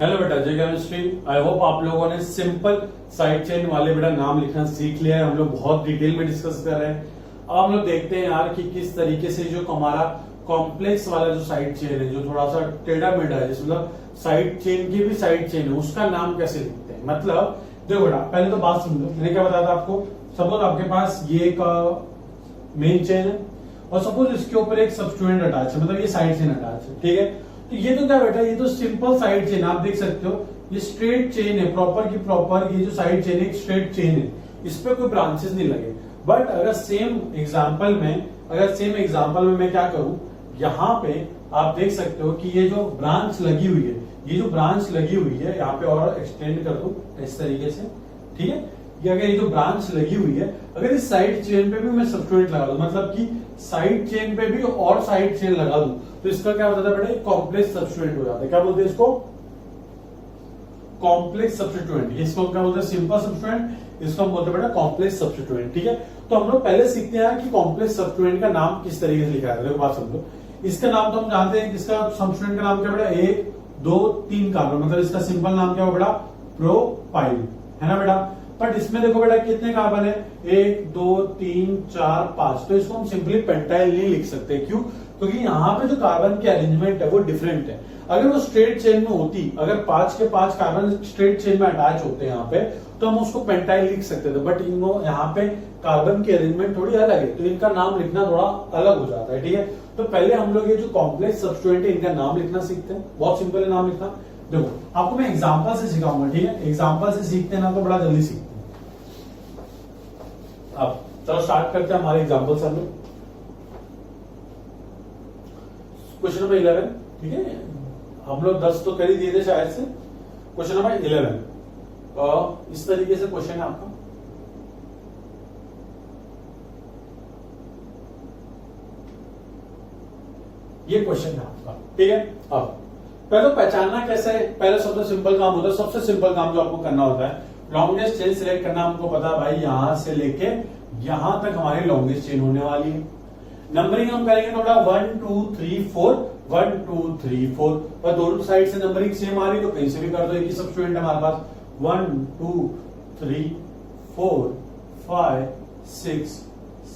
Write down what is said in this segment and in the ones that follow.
Hello बेटा, जय chemistry. I hope आप लोगों ने सिंपल साइड चेन वाले बेटा नाम लिखना सीख लिया है। हम लोग बहुत डिटेल में डिस्कस कर रहे हैं। अब हम लोग देखते हैं यार कि किस तरीके से जो हमारा कॉम्प्लेक्स वाला जो साइड चेन है, जो थोड़ा सा टेढ़ा मेढ़ा है, जिसमें मतलब साइड चेन की भी साइड चेन है, उसका नाम कैसे लिखते हैं। मतलब देखो बेटा, पहले तो बात समझो। मैंने क्या बताया था आपको। सपोज आपके पास ये एक मेन चेन है और सपोज इसके ऊपर एक सबस्टिट्यूएंट अटैच है, मतलब ये साइड चेन अटैच है, ठीक है। तो ये तो क्या बेटा, ये तो सिंपल साइड चेन आप देख सकते हो। ये स्ट्रेट चेन है, प्रॉपर की प्रॉपर। ये जो साइड चेन है एक स्ट्रेट चेन है, इस पे कोई ब्रांचेस नहीं लगे। बट अगर सेम एग्जांपल में मैं क्या करूं, यहाँ पे आप देख सकते हो कि ये जो ब्रांच लगी हुई है, यहाँ पे और एक्सटेंड कर दूं इस तरीके से, ठीक है। ये अगर ये जो ब्रांच लगी हुई है, अगर इस साइड चेन पे भी मैं सबस्टिट्यूएंट लगा दूं, मतलब कि साइड चेन पे भी और साइड चेन लगा दूं, तो इसका क्या होता है बेटा, कॉम्प्लेक्स सबस्टिट्यूएंट हो जाता है। क्या बोलते हैं इसको? कॉम्प्लेक्स सबस्टिट्यूएंट। इसको क्या बोलते हैं? सिंपल सबस्टिट्यूएंट। इसको हम बोलते हैं बेटा कॉम्प्लेक्स सबस्टिट्यूएंट, ठीक है। तो हम लोग पहले सीखते हैं कि कॉम्प्लेक्स सबस्टिट्यूएंट का नाम किस तरीके से लिखा है। देखो बात समझो। इसका नाम तो हम जानते हैं, इसका सबस्टिट्यूएंट का नाम क्या बेटा, 1 2 3 कार्बन, मतलब इसका सिंपल नाम क्या हो बेटा, प्रोपाइल, है ना बेटा। बट इसमें देखो बेटा कितने कार्बन है, 1 2 3 4 5। तो इसको हम सिंपली पेंटाइल नहीं लिख सकते। क्यों? क्योंकि यहाँ पे जो कार्बन की अरेंजमेंट है वो डिफरेंट है। अगर वो स्ट्रेट चेन में होती, अगर 5 के 5 कार्बन स्ट्रेट चेन में अटैच होते हैं यहाँ पे, तो हम उसको पेंटाइल लिख सकते थे। बट यहाँ पे कार्बन की अरेंजमेंट थोड़ी अलग है, तो इनका नाम लिखना थोड़ा अलग हो जाता है, ठीक है। तो पहले हम लोग ये जो कॉम्प्लेक्स सबस्टिट्यूएंट है, इनका नाम लिखना सीखते हैं। बहुत सिंपल है नाम लिखना। देखो आपको मैं एग्जाम्पल से सिखाऊंगा, ठीक है। एग्जाम्पल से सीखते हैं ना तो बड़ा जल्दी सीखते हैं। अब चलो स्टार्ट करते हैं हमारे एग्जाम्पल से। हम लोग क्वेश्चन नंबर 11, ठीक है। हम लोग 10 तो कर ही दिए थे शायद से। क्वेश्चन नंबर 11 इस तरीके से क्वेश्चन है आपका। ये क्वेश्चन है आपका, ठीक है। अब पहले तो पहचानना कैसे है, पहले सबसे सिंपल काम होता है। सबसे सिंपल काम जो आपको करना होता है, लॉन्गेस्ट चेन सिलेक्ट करना। हमको पता है भाई, यहां से लेके यहां तक हमारी लॉन्गेस्ट चेन होने वाली है। नंबरिंग हम करेंगे थोड़ा 1 2 3 4 1 2 3 4, और दोनों साइड से नंबरिंग सेम आ रही तो कहीं से भी कर दो। एक ही सबस्टिट्यूएंट है हमारे पास। 1 2 3 4 5 6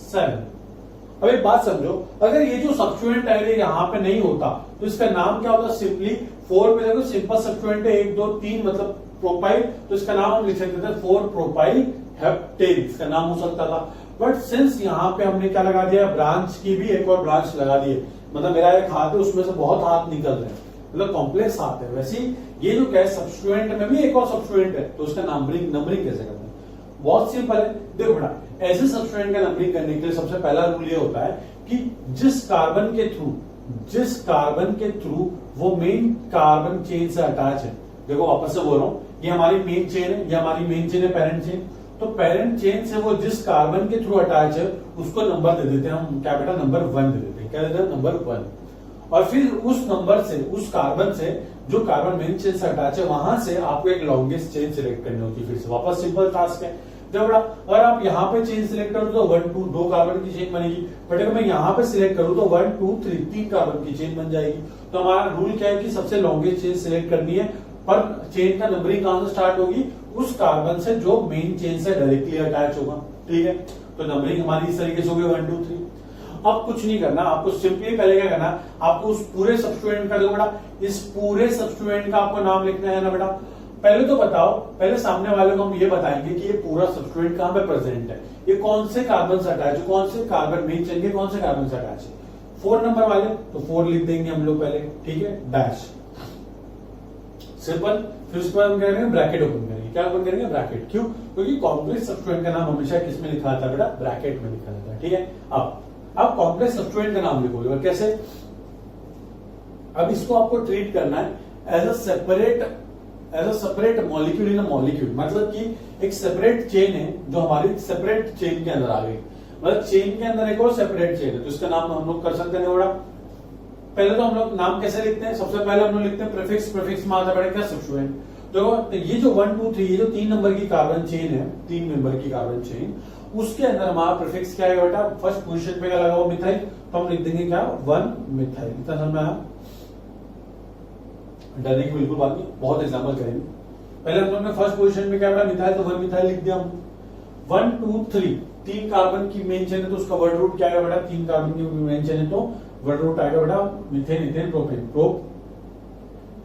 7। अब एक बात समझो, अगर ये जो सबस्टिट्यूएंट है यहाँ पे नहीं होता तो इसका नाम क्या होता? सिंपली 4 पे देखो सिंपल सबस्टिट्यूएंट है 1 2 3, मतलब प्रोपाइल, तो इसका नाम हम लिख सकते थे 4 प्रोपाइल हेप्टेन, इसका नाम हो सकता था। बट सिंस यहाँ पे हमने क्या लगा दिया, ब्रांच की भी एक और ब्रांच लगा दी है, मतलब मेरा एक हाथ है उसमें से बहुत हाथ निकल रहे हैं, मतलब कॉम्प्लेक्स हाथ है। वैसे ये जो क्या सबस्टिट्यूएंट में भी एक और सबस्टिट्यूएंट है, तो उसका नंबरिंग कैसे करते हैं? बहुत सिंपल है। देखो बेटा, ऐसे सबस्टिट्यूएंट का नंबरिंग करने के लिए सबसे पहला रूल ये होता है कि जिस कार्बन के थ्रू वो मेन कार्बन चेन से अटैच है। देखो वापस से बोल रहा हूं, ये हमारी मेन चेन है, ये हमारी मेन चेन है, पेरेंट चेन। तो पेरेंट चेन से वो जिस कार्बन के थ्रू अटैच है उसको नंबर दे देते हैं हम, क्या बेटा, नंबर 1 दे देते हैं। क्या देते हैं? नंबर 1। और फिर उस नंबर से, उस कार्बन से जो कार्बन मेन चेन से अटैच है, वहां से आपको एक लॉन्गेस्ट चेन सिलेक्ट करनी होती है। फिर से वापस सिंपल टास्क है। जब अगर आप यहाँ पे चेन सिलेक्ट करो तो 1 2 2 कार्बन की चेन बनेगी। बट अगर मैं यहाँ पे सिलेक्ट करूँ तो 1 2 3 कार्बन की चेन बन जाएगी। तो हमारा रूल क्या है कि सबसे लॉन्गेस्ट चेन सिलेक्ट करनी है, पर चेन का नंबरिंग कहां से स्टार्ट होगी? उस कार्बन से जो मेन चेन से डायरेक्टली अटैच होगा, ठीक है। तो नंबरिंग हमारी इस तरीके से होगी 1 2 3। अब कुछ नहीं करना आपको, सिंपली पहले क्या करना, आपको उस पूरे सबस्टिट्यूएंट का, देखो बेटा, इस पूरे सबस्टिट्यूएंट का आपको नाम लिखना है ना बेटा। पहले तो बताओ, पहले सामने वाले को हम ये बताएंगे कि ये पूरा सबस्टिट्यूएंट कहां पे प्रेजेंट है, ये कौन से कार्बन से अटैच है, कौन से कार्बन मेन चेन के कौन से कार्बन से अटैच है। 4 नंबर वाले तो 4 लिख देंगे हम लोग पहले, ठीक है, डैश, सिंपल। फिर उसके बाद हम क्या करेंगे, ब्रैकेट ओपन करेंगे। क्या ओपन करेंगे? ब्रैकेट। क्यों? क्योंकि कॉम्प्लेक्स सबस्टिट्यूएंट का नाम हमेशा किस में लिखा जाता है बेटा? ब्रैकेट में लिखा जाता है, ठीक है। अब कॉम्प्लेक्स सबस्टिट्यूएंट का नाम लिखोगे कैसे? अब इसको आपको ट्रीट करना है as a separate molecule in a molecule, मतलब कि एक सेपरेट चेन है जो हमारी सेपरेट चेन के अंदर आ गई, मतलब चेन के अंदर एक और सेपरेट चेन है, तो इसका नाम हम लोग कर सकते हैं बेटा। पहले तो हम लोग नाम कैसे लिखते हैं? सबसे पहले हम लोग लिखते हैं प्रीफिक्स में आता है सबस्टिट्यूएंट। देखो ये जो 1 2 3, ये जो 3 नंबर की कार्बन चेन है, 3 नंबर की कार्बन चेन, उसके अंदर हमारा प्रीफिक्स क्या है बेटा? फर्स्ट पोजीशन पे क्या लगा हुआ? मिथाइल। तो हम लिख देंगे क्या? 1 मिथाइल। इतना समझ में आया? डरने की बिल्कुल बात नहीं, बहुत एग्जाम्पल करेंगे। पहले हम लोग ने फर्स्ट पोजीशन में क्या बेटा मिथाइल, तो 1 मिथाइल लिख दिया हमने। 1 2 3 3 कार्बन की मेन चेन है तो उसका वर्ड रूट क्या आएगा बेटा, 3 कार्बन की मेन चेन है तो वर्ड रूट आएगा बेटा मीथेन इथेन प्रोपेन, प्रोप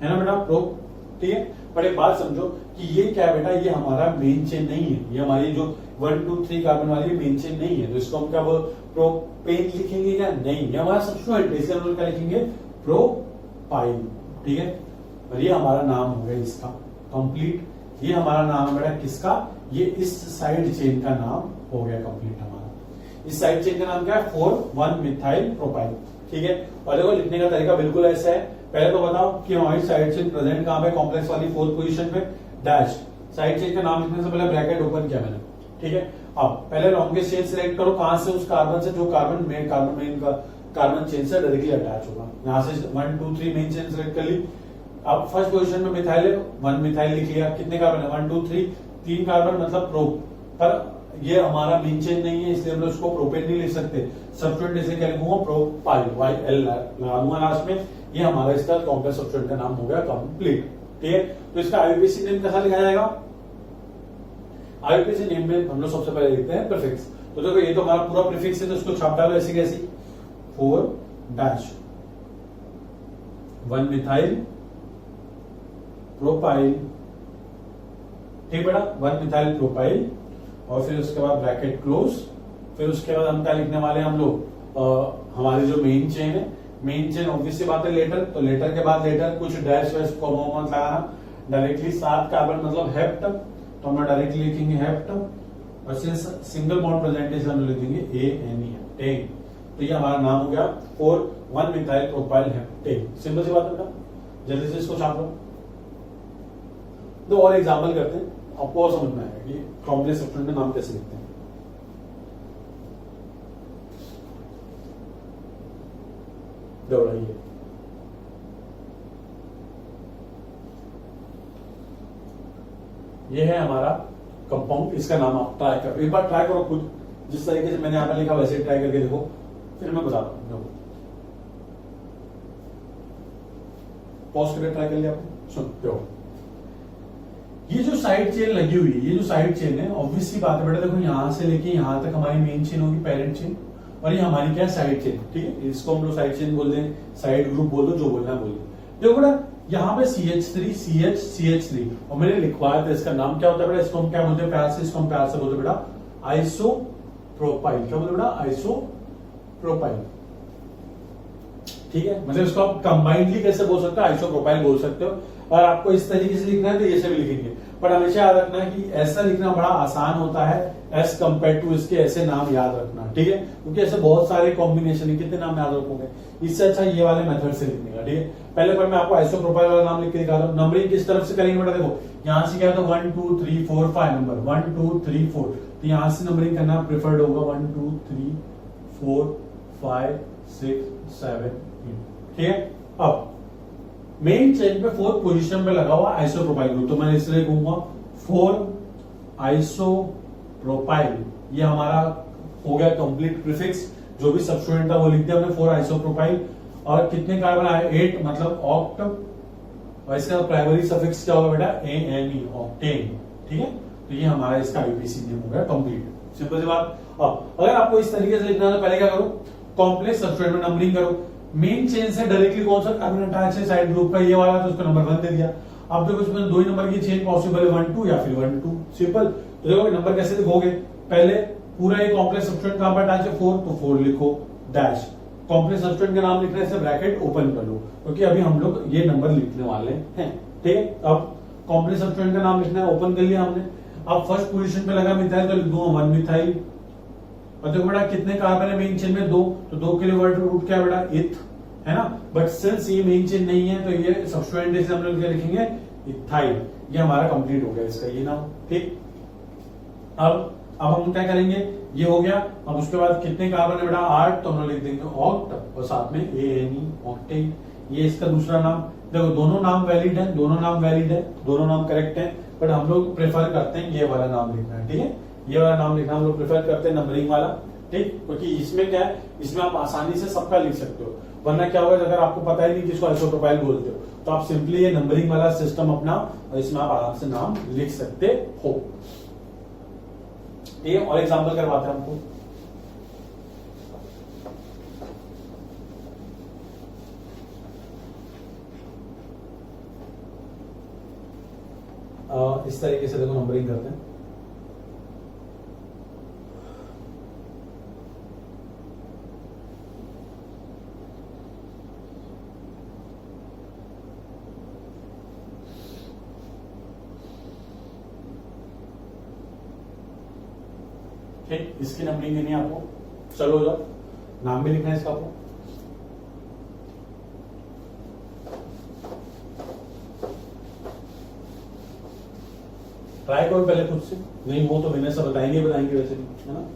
है ना बेटा, प्रोप। ठीक है, पर एक बात समझो कि ये क्या है बेटा, ये हमारा मेन चेन नहीं है, ये हमारी जो 1 2 3 कार्बन वाली मेन चेन नहीं है, तो इसको हम क्या प्रोपेन लिखेंगे क्या, नहीं, ये हमारा सब्स्टिट्यूएंट है, इसलिए हम लोग क्या लिखेंगे प्रोपाइल। ठीक है, और ये हमारा नाम हो गया इसका कंप्लीट, ये हमारा नाम है बेटा किसका, ये इस साइड चेन का नाम हो गया कंप्लीट हमारा। इस साइड चेन का नाम क्या है, 4 1 मिथाइल प्रोपाइल। ठीक है, और देखो लिखने का तरीका बिल्कुल ऐसा है, पहले तो बताओ कि हमारी साइड चेन प्रेजेंट कहां पे, कॉम्प्लेक्स वाली 4th पोजीशन पे, डैश साइड चेन का नाम लिखने से पहले ब्रैकेट ओपन किया मैंने। ठीक है, अब पहले लॉन्गेस्ट चेन सिलेक्ट करो, कहां से, उस कार्बन से जो कार्बन मेन का कार्बन चेन से डायरेक्टली अटैच होगा, यहां से 1 2 3 मेन चेन सिलेक्ट कर ली। अब फर्स्ट पोजीशन में मिथाइल है, 1 मिथाइल लिख लिया, कितने कार्बन है 1 2 3 3 कार्बन मतलब प्रो, पर ये हमारा मेन चेन नहीं है इसलिए हम लोग इसको प्रोपेन नहीं लिख सकते, सब्स्टिट्यूएंट इसे क्या लिखूंगा प्रोपाइल, YL लगा दूंगा लास्ट में, ये हमारा इसका कॉम्प्लेक्स सब्स्टिट्यूएंट का नाम हो गया कंप्लीट। ठीक है, तो इसका आईयूपीएसी नेम कैसा लिखा जाएगा, आईयूपीएसी नेम में हम लोग सबसे पहले लिखते हैं प्रीफिक्स। तो देखो ये तो हमारा पूरा प्रीफिक्स है, तो इसको छाप डालो ऐसी कैसी, 4 डैश 1 मिथाइल प्रोपाइल। ठीक बेटा, 1 मिथाइल प्रोपाइल, और फिर उसके बाद ब्रैकेट क्लोज, फिर उसके बाद हम क्या लिखने वाले हैं हम लोग, हमारी जो मेन चेन है, मेन चेन ऑब्वियसली बात है लेटर, तो लेटर के बाद लेटर कुछ डैश वैश कॉमा मत लगाना, डायरेक्टली 7 कार्बन मतलब हेप्ट, तो हम डायरेक्टली लिखेंगे हेप्ट, और सिंगल बॉन्ड प्रेजेंट है हम लिखेंगे ANE, तो ये हमारा नाम हो गया 4 1 मिथाइल प्रोपाइल हेप्टेन। सिंपल सी बात है बेटा, जल्दी से इसको छाप लो। दो और एग्जाम्पल करते हैं, आपको और समझ में आएगा कि कॉम्प्लेक्स सब्स्टिट्यूएंट में नाम कैसे लिखते हैं। दोहराइए, ये है हमारा कंपाउंड, इसका नाम आप ट्राई करो, एक बार ट्राई करो खुद, जिस तरीके से मैंने यहाँ पे लिखा वैसे ट्राई करके देखो, फिर मैं बताता हूँ। पॉज करके ट्राई कर लिया आपने, सुन देखो, ये जो साइड चेन लगी हुई है, ये जो साइड चेन है, ऑब्वियसली बात है बेटा, देखो यहां से लेके यहां तक हमारी मेन चेन होगी, पेरेंट चेन, और ये हमारी क्या है साइड चेन। ठीक है, इसको हम लोग साइड चेन बोल दें, साइड ग्रुप बोल दो, जो बोलना है बोल दो। देखो बेटा यहाँ पे CH3 CH CH3, और मैंने लिखवाया था इसका नाम क्या होता है बेटा, इसको हम क्या बोलते हैं प्यार से, इसको हम प्यार से बोलते हैं बेटा आइसोप्रोपाइल। क्या बोलते हैं बेटा, आइसोप्रोपाइल। ठीक है, मतलब इसको आप कंबाइंडली कैसे बोल सकते हो, आइसोप्रोपाइल बोल सकते हो, और आपको इस तरीके से लिखना है तो ये से भी लिखेंगे, पर हमेशा याद रखना है कि ऐसा लिखना बड़ा आसान होता है एज कंपेयर टू इसके ऐसे नाम याद रखना। ठीक है, क्योंकि ऐसे बहुत सारे कॉम्बिनेशन है, कितने नाम याद रखोगे, इससे अच्छा ये वाले मेथड से लिखने का। ठीक है, पहले पर मैं आपको आइसोप्रोपाइल वाला नाम लिख के दिखा रहा हूँ। नंबरिंग किस तरफ से करेंगे बेटा, देखो यहां से क्या था 1 2 3 4 5 नंबर 1 2 3 4, तो यहां से नंबरिंग करना प्रेफर्ड होगा 1 2 3 4 5 6 7 8। ठीक है, अब मेन चेन पे 4th पोजीशन पे लगा हुआ आइसोप्रोपाइल ग्रुप, तो मैं इसलिए कहूंगा 4 आइसोप्रोपाइल, ये हमारा हो गया कंप्लीट प्रीफिक्स, जो भी सब्स्टिट्यूएंट था वो लिख दिया हमने 4 आइसोप्रोपाइल, और कितने कार्बन आए 8 मतलब ऑक्ट, और इसका प्राइमरी सफिक्स क्या होगा बेटा ANE, ऑक्टेन। ठीक है, तो ये हमारा इसका आईयूपीएसी नेम हो गया कंप्लीट। सिंपल सी बात। अब अगर आपको इस तरीके से लिखना है तो पहले क्या करो, कॉम्प्लेक्स सब्स्टिट्यूएंट में नंबरिंग करो, मेन चेन से डायरेक्टली कौन सा कार्बन अटैच है साइड ग्रुप का, ये वाला, तो उसको नंबर 1 दे दिया। अब देखो इसमें 2 ही नंबर की चेन पॉसिबल है, 1 2 या फिर 1 2, सिंपल। तो देखो नंबर कैसे लिखोगे, पहले पूरा ये कॉम्प्लेक्स सब्स्टिट्यूएंट कहां पर अटैच है 4, तो 4 लिखो डैश, कॉम्प्लेक्स सब्स्टिट्यूएंट का नाम लिखने से ब्रैकेट ओपन कर लो, क्योंकि अभी हम लोग ये नंबर लिखने वाले हैं। ठीक है, अब कॉम्प्लेक्स सब्स्टिट्यूएंट का नाम लिखना है, ओपन कर लिया हमने। अब फर्स्ट पोजीशन पे लगा मिथाइल, तो लिख दूंगा 1 मिथाइल, और देखो बेटा कितने कार्बन है मेन चेन में 2, तो 2 के लिए वर्ड रूट क्या है बेटा इथ, है ना, बट सिंस ये मेन चेन नहीं है तो ये सब्स्टिट्यूएंट से हम लोग क्या लिखेंगे इथाइल, ये हमारा कंप्लीट हो गया इसका ये नाम। ठीक, अब हम क्या करेंगे, ये हो गया। अब उसके बाद कितने कार्बन है बेटा 8, तो हम लोग लिख देंगे ऑक्ट, और साथ में ANE ऑक्टेन, ये इसका दूसरा नाम। देखो दोनों नाम वैलिड है, दोनों नाम वैलिड है, दोनों नाम करेक्ट है, बट हम लोग प्रेफर करते हैं ये वाला नाम लिखना है। ठीक है, ये वाला नाम लिखना हम लोग प्रेफर करते हैं, नंबरिंग वाला। ठीक, क्योंकि इसमें क्या है, इसमें आप आसानी से सबका लिख सकते हो, वरना क्या होगा अगर आपको पता ही नहीं किसको आइसोप्रोपाइल बोलते हो, तो आप सिंपली ये नंबरिंग वाला सिस्टम अपनाओ और इसमें आप आराम से नाम लिख सकते हो। ये और एग्जांपल करवाते हैं हमको। इस तरीके से देखो नंबरिंग करते हैं। ठीक, इसकी नंबरिंग देनी है आपको। चलो जाओ, नाम भी लिखना है इसका आपको। ट्राई करो पहले खुद से, नहीं हो तो विनय से बताएंगे वैसे भी, है ना।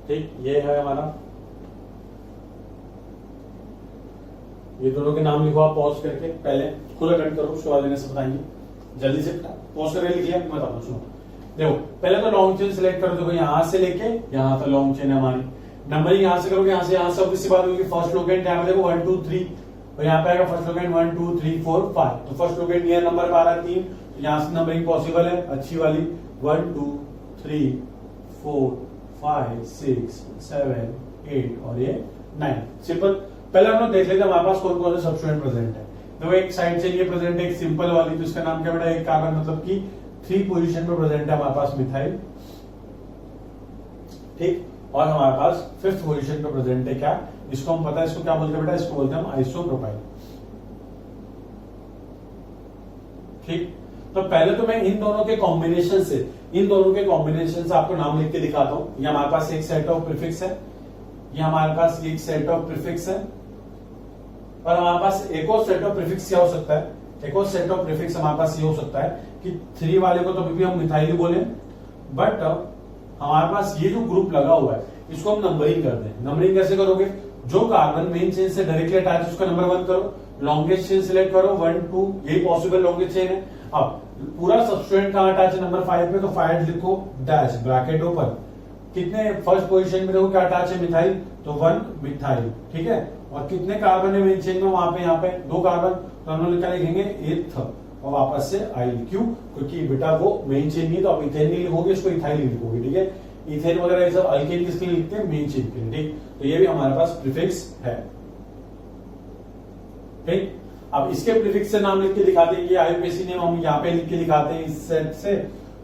ठीक, ये है हमारा, ये दोनों के नाम लिखो आप पॉज करके, पहले खुद अटेंड करो, उसके बाद इन्हें बताएंगे। जल्दी से पॉज करके लिख लिया, मैं बता दूं, सुनो। देखो पहले तो लॉन्ग चेन सिलेक्ट करो, देखो यहां से लेके यहां तक लॉन्ग चेन है हमारी। नंबरिंग यहां से करोगे, यहां से ऑब्वियस सी बात होगी, फर्स्ट लोकेंट यहाँ पे देखो 1 2 3, और यहाँ पे आएगा फर्स्ट लोकेंट 1 2 3 4 5। तो फर्स्ट लोकेंट नियर नंबर पे आ रहा है 3, तो यहां से नंबरिंग पॉसिबल है अच्छी वाली, 1 2 3 4 5 6 7 8 और ये 9। सिंपल। पहले हम लोग देख लेते हैं हमारे पास कौन कौन से सबस्टिट्यूएंट प्रेजेंट है। देखो एक साइड से ये प्रेजेंट है, एक सिंपल वाली, तो इसका नाम क्या बेटा, एक कार्बन, मतलब कि 3 पोजीशन पे प्रेजेंट है हमारे पास मिथाइल। ठीक, और हमारे पास 5th पोजीशन पे प्रेजेंट है क्या, इसको हम पता है, इसको क्या बोलते हैं बेटा, इसको बोलते हैं हम आइसोप्रोपाइल। ठीक, तो पहले तो मैं इन दोनों के कॉम्बिनेशन से आपको नाम लिख के दिखाता हूं। ये हमारे पास एक सेट ऑफ प्रीफिक्स है, ये हमारे पास एक सेट ऑफ प्रीफिक्स है, और हमारे पास एक और सेट ऑफ प्रीफिक्स क्या हो सकता है, एक और सेट ऑफ प्रीफिक्स हमारे पास ये हो सकता है कि 3 वाले को तो अभी भी हम मिथाइल ही बोले, बट हमारे पास ये जो ग्रुप लगा हुआ है इसको हम नंबरिंग कर दें। नंबरिंग कैसे करोगे, जो कार्बन मेन चेन से डायरेक्टली अटैच है उसका नंबर 1 करो, लॉन्गेस्ट चेन सिलेक्ट करो 1 2, यही पॉसिबल लॉन्गेस्ट चेन है। अब पूरा सबस्टिट्यूएंट कहां अटैच है, नंबर 5 पे, तो 5 लिखो डैश ब्रैकेट ओपन, कितने फर्स्ट पोजीशन में देखो क्या अटैच है, मिथाइल, तो 1 मिथाइल। ठीक है, और कितने कार्बन है मेन चेन में, वहां पे यहाँ पे 2 कार्बन, तो हम लोग क्या लिखेंगे, 8th, और वापस से आइल। क्यों, क्योंकि बेटा वो मेन चेन नहीं, तो आप इथेन नहीं लिखोगे, इसको इथाइल लिखोगे। ठीक है, इथेन वगैरह ये सब अल्केन किसके लिए लिखते हैं, मेन चेन के लिए। ठीक, तो ये भी हमारे पास प्रीफिक्स है। ठीक, अब इसके प्रीफिक्स से नाम लिख के दिखाते हैं, ये आईयूपीएसी नेम हम यहाँ पे लिख के दिखाते हैं, इस सेट से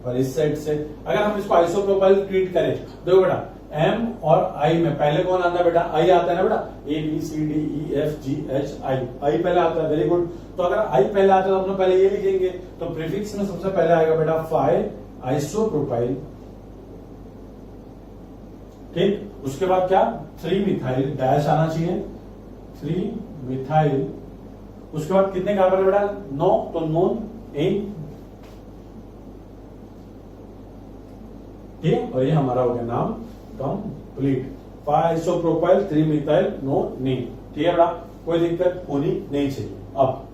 और इस सेट से। अगर हम इसको आइसोप्रोपाइल ट्रीट करें, देखो बेटा एम और आई में पहले कौन आता है बेटा, आई आता है ना बेटा, A B C D E F G H I, I पहले आता है, वेरी गुड। तो अगर आई पहले आता है तो हम लोग पहले ये लिखेंगे, तो प्रीफिक्स में सबसे पहले आएगा बेटा 5 आइसोप्रोपाइल। ठीक, उसके बाद क्या, 3 मिथाइल, डैश आना चाहिए, 3 मिथाइल। उसके बाद कितने कार्बन है बेटा, 9, तो नोन एन। ठीक है, और ये हमारा हो गया नाम complete, 5 isopropyl 3 methyl nonane. ठीक है बेटा, कोई दिक्कत होनी नहीं चाहिए। अब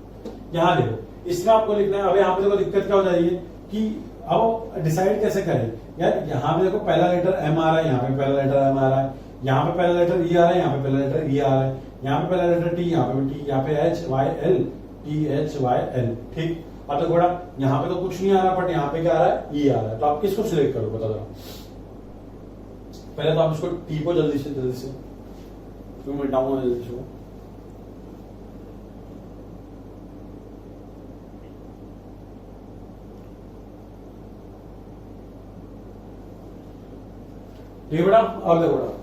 यहां देखो, इसमें आपको लिखना है, अब यहाँ पे देखो दिक्कत क्या हो जाएगी कि अब डिसाइड कैसे करें यार। यहाँ पे देखो पहला लेटर एम आ रहा है, यहाँ पे पहला लेटर एम आ रहा है, यहाँ पे पहला लेटर ई आ रहा है, यहाँ पे पहला लेटर ई आ रहा है, यहाँ पे पहला लेटर टी, यहाँ पे टी, यहाँ पे H Y L, T H Y L. ठीक, और तो थोड़ा यहाँ पे तो कुछ नहीं आ रहा, बट यहाँ पे क्या आ रहा है, ई आ रहा है, तो आप किसको सिलेक्ट करो बता दो। पहले तो आप इसको टी को जल्दी से 2 मिनट डाउन जल्दी से। ठीक बेटा, अब देखो बेटा,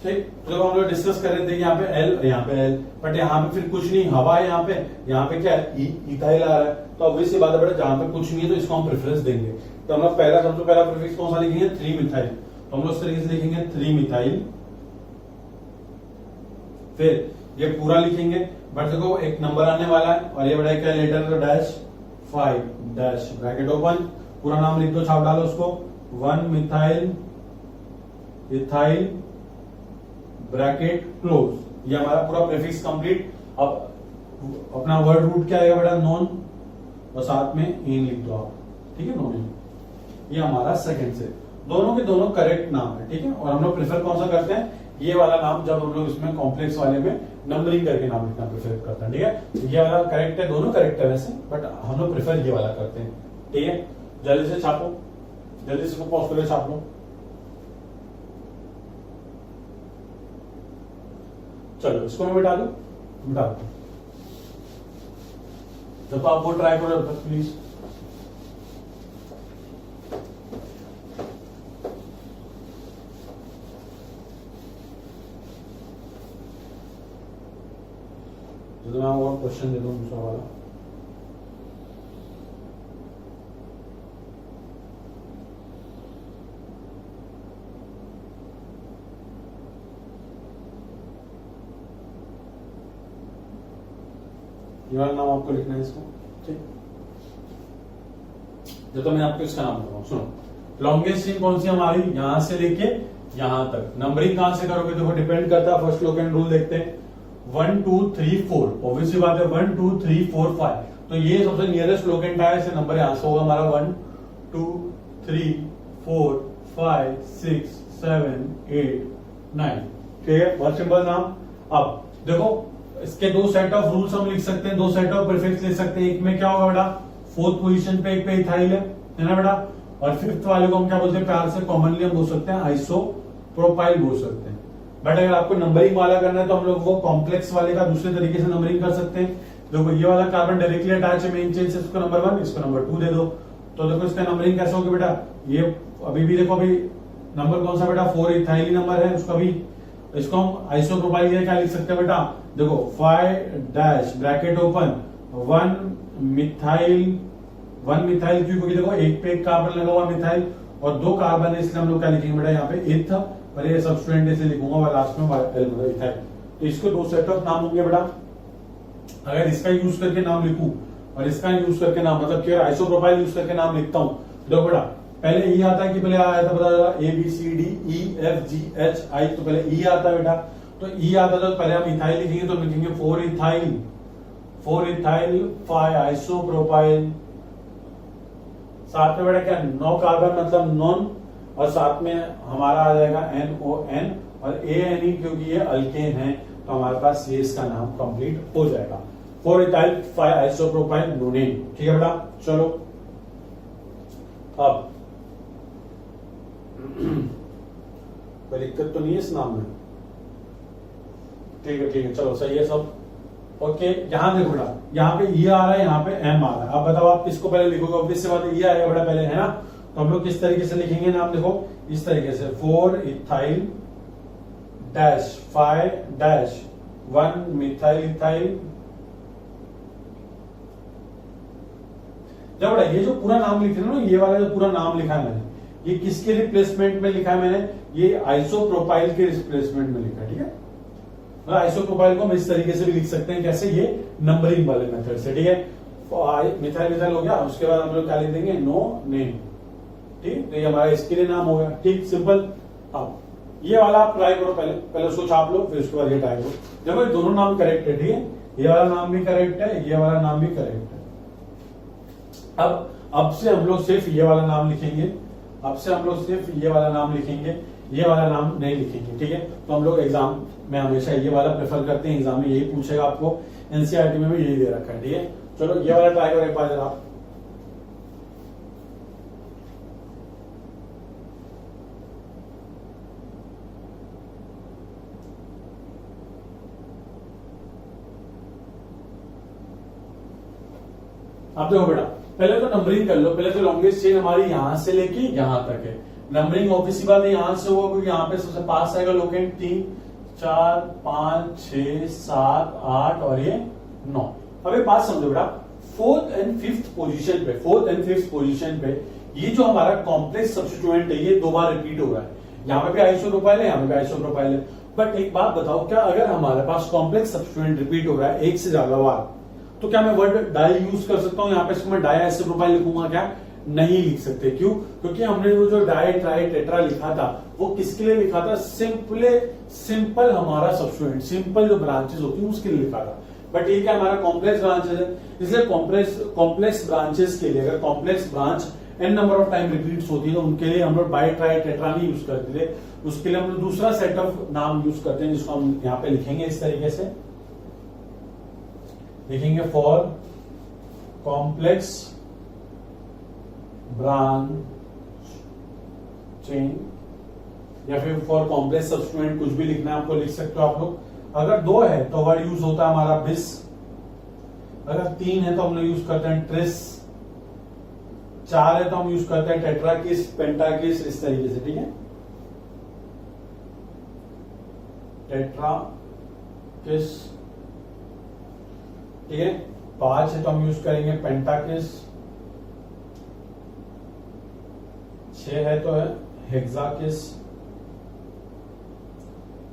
ठीक, जब हम लोग डिस्कस कर रहे थे यहाँ पे एल, यहाँ पे एल, बट यहाँ पे फिर कुछ नहीं, हवा है यहाँ पे क्या है, इथाइल आ रहा है, तो ऑब्वियस सी बात है बेटा, जहां पे कुछ नहीं है तो इसको हम प्रेफरेंस देंगे। तो हम लोग सबसे पहला प्रीफिक्स कौन सा लिखेंगे, 3 मिथाइल, तो हम लोग इस तरीके से लिखेंगे 3 मिथाइल। फिर ये पूरा लिखेंगे, बट देखो एक नंबर आने वाला है, और ये बड़ा क्या लेटर, तो डैश 5 डैश ब्रैकेट ओपन, पूरा नाम लिख दो, छाप डालो उसको, 1 मिथाइल इथाइल ब्रैकेट क्लोज, ये हमारा पूरा प्रीफिक्स कंप्लीट। अब अपना वर्ड रूट क्या आएगा बेटा, नॉन, और साथ में एन लिख दो आप, ठीक है, नॉन एन। ये हमारा सेकंड से, दोनों के दोनों करेक्ट नाम है, ठीक है। और हम लोग प्रेफर कौन सा करते हैं, ये वाला नाम, जब हम लोग इसमें कॉम्प्लेक्स वाले में नंबरिंग करके नाम लिखना प्रेफर करते हैं, ठीक है। ये वाला करेक्ट है, दोनों करेक्ट है वैसे, बट हम लोग प्रेफर ये वाला करते हैं, ठीक है। जल्दी से छापो, जल्दी से पॉज करके छाप लो। चलो इसको मैं मिटा दूं, मिटा दो। जब आप वो ट्राई करो प्लीज। तो मैं और क्वेश्चन दे दूं दूसरा वाला। ये वाला नाम आपको लिखना है इसको, ठीक। जब तो मैं आपको इसका नाम बताऊं, सुनो। लॉन्गेस्ट चेन कौन सी हमारी, यहां से लेके यहां तक। नंबरिंग कहां से करोगे, देखो डिपेंड करता है, फर्स्ट लोग एंड रूल देखते हैं। 1 2 3 4, ऑब्वियसली बात है 1 2 3 4 5, तो ये सबसे नियरेस्ट लोग एंड टायर से नंबर यहां से होगा हमारा 1 2 3 4 5 6 7 8 9, ठीक है, बहुत सिंपल नाम। अब देखो इसके दो सेट ऑफ रूल्स हम लिख सकते हैं, दो सेट ऑफ प्रीफिक्स लिख सकते हैं। एक में क्या होगा बेटा, फोर्थ पोजीशन पे एक पे इथाइल है ना बेटा, और फिफ्थ वाले को हम क्या बोलते हैं, प्यार से कॉमनली हम बोल सकते हैं आइसोप्रोपाइल बोल सकते हैं। बट अगर आपको नंबरिंग वाला करना है तो हम लोग वो कॉम्प्लेक्स वाले का दूसरे तरीके से नंबरिंग कर सकते हैं। देखो ये वाला कार्बन डायरेक्टली अटैच है मेन चेन से, इसको नंबर 1, इसको नंबर 2 दे दो, तो देखो इसका नंबरिंग कैसे होगी बेटा। ये अभी भी देखो, अभी नंबर कौन सा बेटा, 4 इथाइल नंबर है उसका भी, इसको हम आइसोप्रोपाइल क्या लिख सकते हैं बेटा, देखो 5 डैश ब्रैकेट ओपन 1 मिथाइल क्यों, क्योंकि देखो एक पे एक कार्बन लगा हुआ मिथाइल और 2 कार्बन है, इसलिए हम लोग क्या लिखेंगे बेटा यहाँ पे इथ, और ये सब स्टूडेंट ऐसे लिखूंगा और लास्ट में इथाइल। तो इसको दो सेट ऑफ नाम होंगे बेटा। अगर इसका यूज करके नाम लिखूं और इसका यूज करके नाम, मतलब कि आइसोप्रोपाइल यूज करके नाम लिखता हूं, देखो बेटा पहले ई आता है कि पहले आया था बता, ABCDEFGHI, तो पहले ई आता है बेटा। तो ई आता था तो पहले हम इथाइल लिखेंगे, तो लिखेंगे 4 इथाइल 5 आइसोप्रोपाइल, साथ में बेटा क्या 9 कार्बन मतलब नॉन, और साथ में हमारा आ जाएगा NON और ANE, क्योंकि ये अल्केन है तो हमारे पास ये इसका नाम कंप्लीट हो जाएगा, 4 इथाइल 5 आइसोप्रोपाइल नोनेन, ठीक है बेटा। चलो अब कोई दिक्कत तो नहीं है इस नाम में, ठीक है चलो सही है सब, ओके। यहां देखो बेटा, यहाँ पे ई आ रहा है, यहाँ पे एम आ रहा है। अब बताओ आप किसको पहले लिखोगे, ऑब्वियस सी बात है ई आएगा बेटा पहले, है ना। तो हम लोग किस तरीके से लिखेंगे नाम, देखो इस तरीके से 4 ethyl dash 5 dash 1 methyl ethyl. जब बेटा ये जो पूरा नाम लिख रहे हो ना, ये वाला जो पूरा नाम लिखा है मैंने, ये किसके रिप्लेसमेंट में लिखा है मैंने, ये आइसोप्रोपाइल के रिप्लेसमेंट में लिखा है, ठीक है। मतलब आइसोप्रोपाइल को हम इस तरीके से भी लिख सकते हैं, कैसे, ये नंबरिंग वाले मेथड से, ठीक है। मिथाइल हो गया, उसके बाद हम लोग क्या लिख देंगे, नो नेम, ठीक। तो ये हमारा इसके लिए नाम हो गया, ठीक, सिंपल। अब ये वाला आप ट्राई करो, पहले उसको छाप लो, फिर उसके बाद ये ट्राई करो। देखो ये दोनों नाम करेक्ट है, ठीक है, ये वाला नाम भी करेक्ट है, ये वाला नाम भी करेक्ट है। अब से हम लोग सिर्फ ये वाला नाम लिखेंगे, अब से हम लोग सिर्फ ये वाला नाम लिखेंगे, ये वाला नाम नहीं लिखेंगे, ठीक है। तो हम लोग एग्जाम में हमेशा ये वाला प्रेफर करते हैं, एग्जाम में यही पूछेगा आपको, एनसीईआरटी में भी यही दे रखा है, ठीक है। चलो ये वाला ट्राई करो एक बार जरा। अब देखो बेटा, पहले तो नंबरिंग कर लो, पहले तो लॉन्गेस्ट चेन हमारी यहां से लेके यहां तक है। नंबरिंग ऑब्वियसली बात है यहां से होगा, क्योंकि यहाँ पे सबसे पास आएगा लोकेंट 3 4 5 6 7 8 और ये 9। अब एक बात समझो बेटा, फोर्थ एंड फिफ्थ पोजीशन पे ये जो हमारा कॉम्प्लेक्स सब्स्टिट्यूएंट है, ये 2 बार रिपीट हो रहा है। यहाँ पे भी आइसोप्रोपाइल है, यहाँ पे भी आइसोप्रोपाइल है। बट एक बात बताओ, क्या अगर हमारे पास कॉम्प्लेक्स सब्स्टिट्यूएंट रिपीट हो रहा है एक से ज्यादा बार, तो क्या मैं वर्ड डाई यूज कर सकता हूँ यहाँ पे, इसको मैं डाई आइसोप्रोपाइल लिखूंगा क्या, नहीं लिख सकते। क्यों? क्योंकि हमने वो जो डाई ट्राई टेट्रा लिखा था वो किसके लिए लिखा था? सिंपल हमारा सब्स्टिट्यूएंट, सिंपल जो ब्रांचेस होती है उसके लिए लिखा था। बट ये क्या हमारा कॉम्प्लेक्स ब्रांचेस है, इसलिए कॉम्प्लेक्स ब्रांचेस के लिए अगर complex branch n number of time repeats होती है तो उनके लिए हम लोग बाई ट्राई टेट्रा नहीं यूज करते थे, उसके लिए हम लोग दूसरा सेट ऑफ नाम यूज करते हैं जिसको हम यहाँ पे लिखेंगे इस तरीके से, लिखेंगे फॉर कॉम्प्लेक्स ब्रांच चेन या फिर फॉर कॉम्प्लेक्स सब्स्टिट्यूएंट, कुछ भी लिखना है आपको लिख सकते हो आप लोग। अगर 2 है तो वर्ड यूज होता है हमारा बिस, अगर 3 है तो हम लोग यूज करते हैं ट्रिस, 4 है तो हम यूज करते हैं टेट्राकिस, पेंटाकिस, इस तरीके से, ठीक है। टेट्राकिस, ठीक है। 5 है तो हम यूज करेंगे पेंटाकिस, 6 है तो है हेक्साकिस,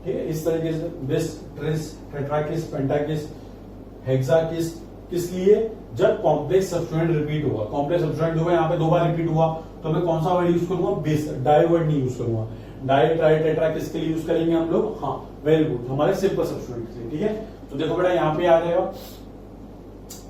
ठीक है। इस तरीके से बिस, ट्रिस, टेट्राकिस, पेंटाकिस, हेक्साकिस। किस लिए? जब कॉम्प्लेक्स सब्स्टिट्यूएंट रिपीट होगा, कॉम्प्लेक्स सब्स्टिट्यूएंट जो है यहाँ पे 2 बार रिपीट हुआ तो मैं कौन सा वर्ड यूज करूंगा? बिस, डाई वर्ड नहीं यूज करूंगा। डाई ट्राई टेट्रा किसके लिए यूज करेंगे हम लोग? हाँ, वेरी गुड, हमारे सिंपल सब्स्टिट्यूएंट के लिए, ठीक है। तो देखो बेटा यहाँ पे आ जाएगा।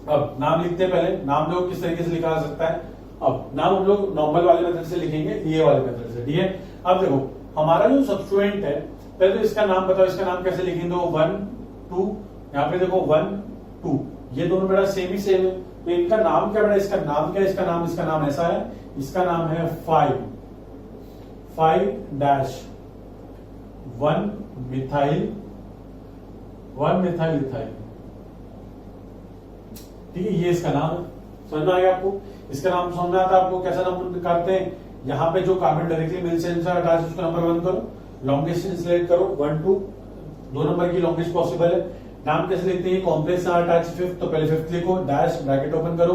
अब नाम लिखते हैं, पहले नाम देखो किस तरीके से लिखा जा सकता है। अब नाम हम लोग नॉर्मल वाले मेथड से लिखेंगे, ये वाले मेथड से, ठीक है। अब देखो हमारा जो सब्स्टिट्यूएंट है, पहले तो इसका नाम बताओ, इसका नाम कैसे लिखेंगे? 1 2, यहाँ पे देखो 1 2, ये दोनों बेटा सेम ही सेम है, तो इनका नाम क्या बेटा? इसका नाम क्या है? इसका नाम ऐसा है, इसका नाम है 5 1 मिथाइल इथाइल, ठीक है। ये इसका नाम है, समझ में आ गया आपको? इसका नाम समझ में आता है आपको? कैसा नंबर करते हैं? यहाँ पे जो कार्बन डायरेक्टली मिल से अटैच उसको नंबर 1 करो, लॉन्गेस्ट सिलेक्ट करो 1 2, 2 नंबर की लॉन्गेस्ट पॉसिबल है। नाम कैसे लिखते हैं? कॉम्प्लेक्स अटैच 5th, तो पहले 5th लिखो, डैश ब्रैकेट ओपन करो,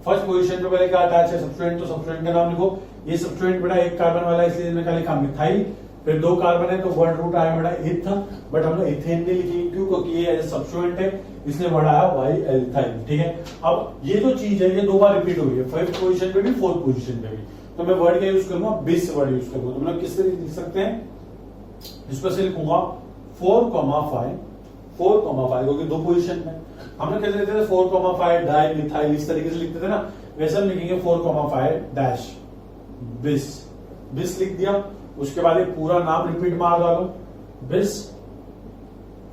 फर्स्ट पोजीशन पे पहले क्या अटैच है? सब्स्टिट्यूएंट, तो सब्स्टिट्यूएंट का नाम लिखो। ये सब्स्टिट्यूएंट बेटा 1 कार्बन वाला है इसलिए इसमें क्या लिखा? मिथाइल। फिर 2 कार्बन है तो वर्ड रूट आया बेटा इथ, बट हम लोग इथेन नहीं लिखेंगे, क्यों? क्योंकि ये एज सब्स्टिट्यूएंट है इसलिए वर्ड आया वाई एल्थाइल, ठीक है। अब ये जो चीज है ये 2 बार रिपीट हुई है, 5th पोजीशन पे भी 4th पोजीशन पे भी, तो मैं वर्ड क्या यूज करूंगा? बिस वर्ड यूज करूंगा। तो मतलब किस तरीके लिख सकते हैं? इसको से लिखूंगा 4,5 क्योंकि 2 पोजीशन में हम लोग कैसे लिखते थे? 4,5 डाई मिथाइल, इस तरीके से लिखते थे ना, वैसे हम लिखेंगे 4,5 डैश बिस लिख दिया। उसके बाद ये पूरा नाम रिपीट मार डालो, बिस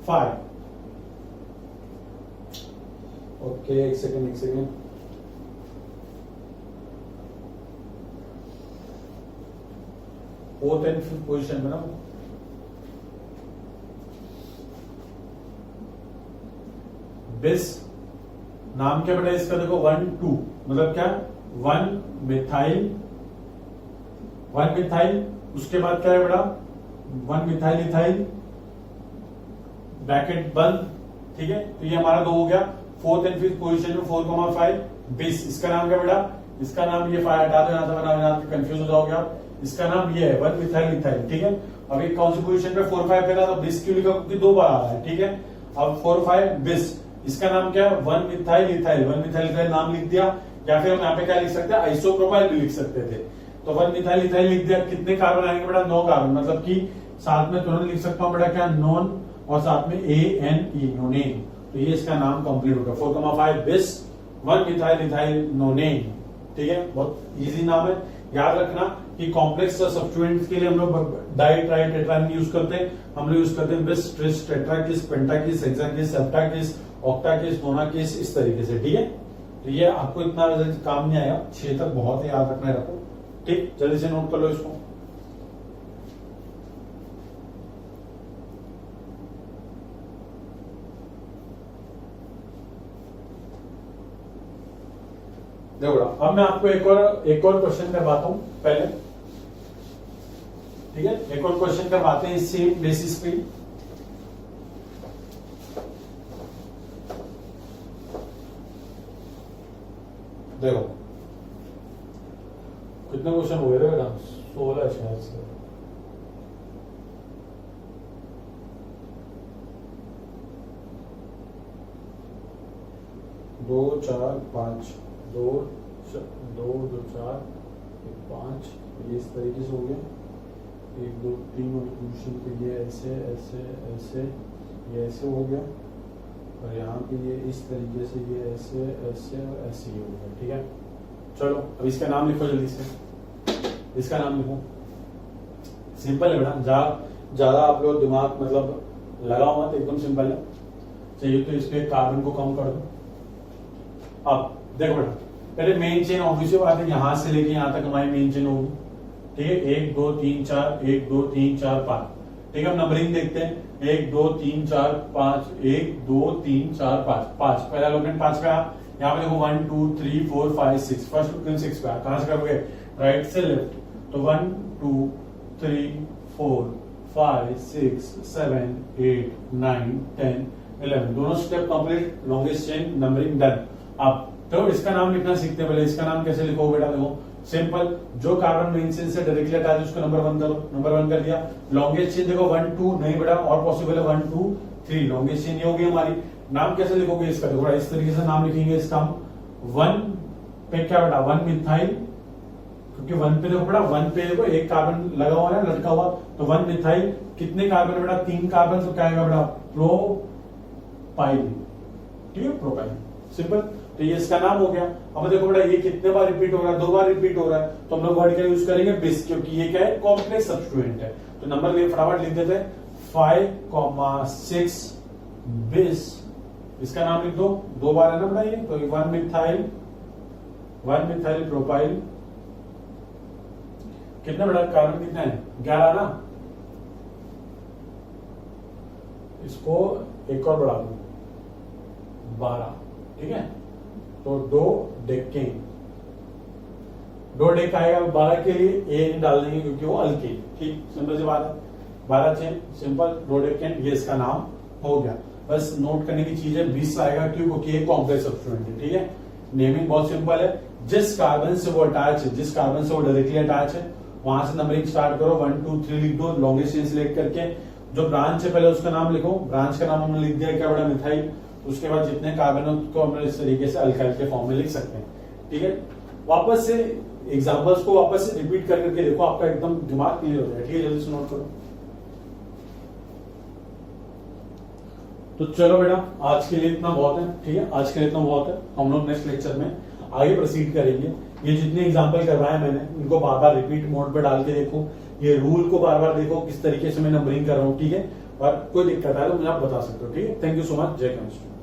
5। ओके, एक second, 4th and 5th position में ना, बिस नाम क्या बेटा इसका? देखो 1 2, मतलब क्या? 1 मिथाइल, उसके बाद क्या है बेटा? 1 मिथाइल इथाइल, ब्रैकेट बंद, ठीक है। तो ये हमारा 2 हो गया। 4th and 5th पोजीशन में 4,5 बिस, इसका नाम क्या बेटा? इसका नाम ये 5 हटा दो यहाँ से, वरना कंफ्यूज हो जाओगे आप। इसका नाम ये है 1 मिथाइल इथाइल, ठीक है। अब एक कौन सी पोजीशन पे? 4 5 पे था, तो बिस क्यों लिखा? क्योंकि 2 बार आ रहा है, ठीक है। अब 4 5 बिस, इसका नाम क्या है? 1 मिथाइल इथाइल, नाम लिख दिया। या फिर हम यहाँ पे क्या लिख सकते हैं? आइसोप्रोपाइल भी लिख सकते थे, तो 1 मिथाइल इथाइल लिख दिया। कितने कार्बन आएंगे बेटा? 9 कार्बन, मतलब कि साथ में तुरंत लिख सकता हूँ बेटा क्या? नॉन, और साथ में ANE, नोनेन। तो ये इसका नाम कंप्लीट होगा, 4,5 बिस 1 मिथाइल इथाइल नोनेन, ठीक है। बहुत इजी नाम है, याद रखना कि कॉम्प्लेक्स सब्स्टिट्यूएंट्स के लिए हम लोग डाई ट्राई टेट्रा नहीं यूज करते, हम लोग यूज करते हैं बिस, ट्रिस, टेट्राकिस, पेंटाकिस, हेक्साकिस, सेप्टाकिस, ऑक्टाकिस, नोनाकिस, इस तरीके से, ठीक है। तो ये आपको इतना काम नहीं आएगा, 6 तक बहुत है, याद रखना रखो, ठीक। जल्दी से नोट कर लो इसको। देखो अब मैं आपको एक और क्वेश्चन करवाता हूं पहले, ठीक है। एक और क्वेश्चन करवाते हैं इस सेम बेसिस पे। देखो कितने क्वेश्चन हुए थे बेटा? 16 शायद से। 2 4 5 2 2 2 4 5, ये इस तरीके से हो गया, 1 2 3 और क्वेश्चन पे ये ऐसे ऐसे ऐसे, ये ऐसे हो गया, और यहाँ पे ये इस तरीके से, ये ऐसे ऐसे और ऐसे ही हो गया। ठीक है, चलो अब इसका नाम लिखो जल्दी से, इसका नाम लिखो। सिंपल है बेटा, ज्यादा आप लोग दिमाग मतलब लगाओ मत, एकदम सिंपल है। चाहिए तो इस पे कार्बन को कम कर दो। अब देखो बेटा, पहले मेन चेन ऑब्वियसली बात है, यहां से लेके यहां तक हमारी मेन चेन होगी। ठीक है, 1 2 3 4, 1 2 3 4 5। ठीक है, हम नंबरिंग देखते हैं, 1 2 3 4 5, 1 2 3 4 5 5, पहला लोकेंट 5 पे आ। यहाँ पे देखो 1 2 3 4 5 6, फर्स्ट लोकेंट 6 पे आ। कहां से करोगे, राइट से लेफ्ट, तो 1 2 3 4 5 6 7 8 9 10 11, दोनों step complete, longest chain numbering done. अब तो इसका नाम लिखना सीखते हैं। पहले इसका नाम कैसे लिखो बेटा, देखो सिंपल, जो कार्बन मेन चेन से डायरेक्टली अटैच है उसको नंबर 1 करो, नंबर 1 कर दिया। लॉन्गेस्ट चेन देखो 1 2 नहीं बेटा, और पॉसिबल है 1 2 3, लॉन्गेस्ट चेन ये होगी हमारी। नाम कैसे लिखोगे इसका, देखो इस तरीके से नाम लिखेंगे इसका हम। 1 पे क्या बेटा, 1 मिथाइल, क्योंकि 1 पे देखो बेटा, 1 पे देखो एक कार्बन लगा हुआ है, लटका हुआ, तो 1 मिथाइल, कितने कार्बन बेटा, 3 कार्बन, तो क्या आएगा बेटा, प्रोपाइल। ठीक है, प्रोपाइल, सिंपल। तो ये इसका नाम हो गया। अब देखो बेटा, ये कितने बार रिपीट हो रहा है, 2 बार रिपीट हो रहा है, तो हम लोग वर्ड का यूज करेंगे बिस, क्योंकि ये क्या है, कॉम्प्लेक्स सब्स्टिट्यूएंट है। तो नंबर लिए फटाफट लिख देते हैं, 5,6 बिस, इसका नाम लिख दो, 2 बार है ना बेटा ये, तो 1 मिथाइल प्रोपाइल। कितना बेटा, कार्बन कितना है, 11 ना, इसको एक और बढ़ा दो, 12। ठीक है, तो 2 डेकेन, 2 डेक आएगा 12 के लिए, ए नहीं डाल देंगे क्योंकि वो अल्केन। ठीक, सिंपल सी बात है, 12 चेन, सिंपल, 2 डेकेन, ये इसका नाम हो गया। बस नोट करने की चीज है, 20 आएगा क्यों, क्योंकि ये कॉम्प्लेक्स सब्स्टिट्यूएंट है। ठीक है, नेमिंग बहुत सिंपल है, जिस कार्बन से वो अटैच है, जिस कार्बन से वो डायरेक्टली अटैच है, वहां से नंबरिंग स्टार्ट करो, 1 2 3 लिख दो, लॉन्गेस्ट चेन सिलेक्ट करके। जो ब्रांच है पहले उसका नाम लिखो, ब्रांच का नाम हमने लिख दिया क्या बेटा, मिथाइल। उसके बाद जितने कार्बन है उसको हम इस तरीके से अल्काइल के फॉर्म में लिख सकते हैं। ठीक है, वापस से एग्जांपल्स को वापस से रिपीट कर करके देखो, आपका एकदम दिमाग क्लियर हो जाएगा। ठीक है, जल्दी से नोट करो। तो चलो बेटा, आज के लिए इतना बहुत है। ठीक है, आज के लिए इतना बहुत है, हम लोग नेक्स्ट लेक्चर में आगे प्रोसीड करेंगे। ये जितने एग्जाम्पल करवाए मैंने, इनको बार बार रिपीट मोड पे डाल के देखो, ये रूल को बार बार देखो, किस तरीके से मैं नंबरिंग कर रहा हूँ। ठीक है, और कोई दिक्कत आए तो मुझे आप बता सकते हो। ठीक है, थैंक यू सो मच, जय केमिस्ट्री।